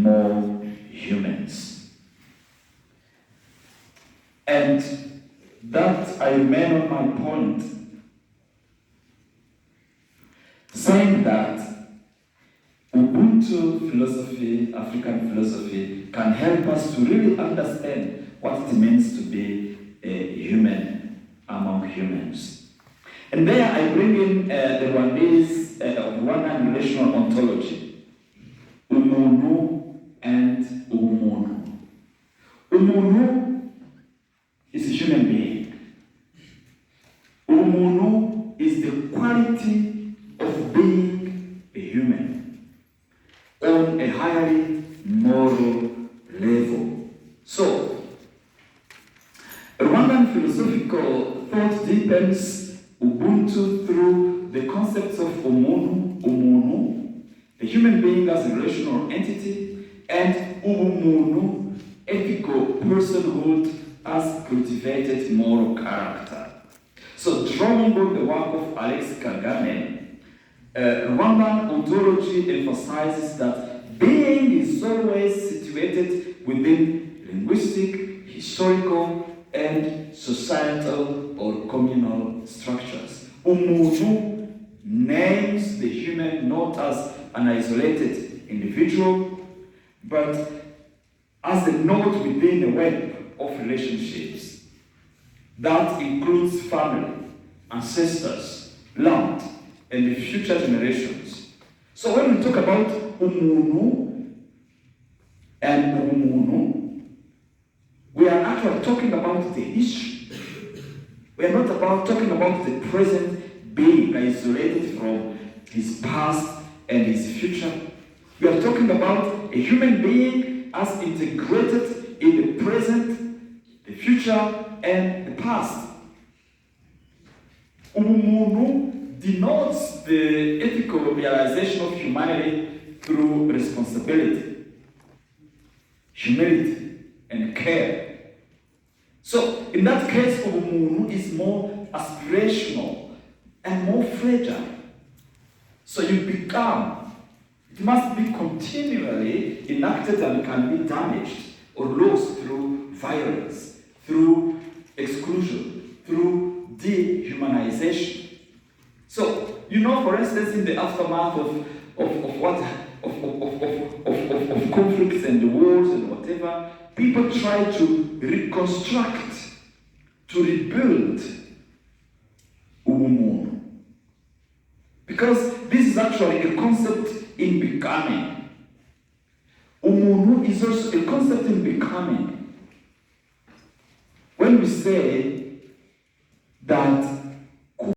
more humans. And that I remain on my point, saying that Ubuntu philosophy, African philosophy, can help us to really understand what it means to be a human among humans. And there I bring in the Rwandan relational ontology, Umuntu and Ubumuntu. Umuntu is a human being. Umuntu is the quality of being a human on a highly moral level. So, Rwandan philosophical thought deepens Ubuntu through the concepts of Umuntu, the human being as a relational entity, and Ubumuntu, ethical personhood as cultivated moral character. So, drawing on the work of Alex Kagame, Rwandan ontology emphasizes that being is always situated within linguistic, historical, and societal or communal structures. Umuntu names the human not as an isolated individual, but as a node within a web of relationships that includes family, ancestors, land, and the future generations. So when we talk about Umunu and Umunu, we are actually talking about the history. We are not talking about the present being isolated from his past and his future. We are talking about a human being as integrated in the present, the future, and the past. Umunu denotes the ethical realization of humanity through responsibility, humility, and care. So, in that case, Ubuntu is more aspirational and more fragile. So it must be continually enacted and can be damaged or lost through violence, through exclusion, through dehumanization. So, for instance, in the aftermath of conflicts and wars and whatever, people try to reconstruct, to rebuild Ubumuntu. Because this is actually a concept in becoming. Umuntu is also a concept in becoming. When we say that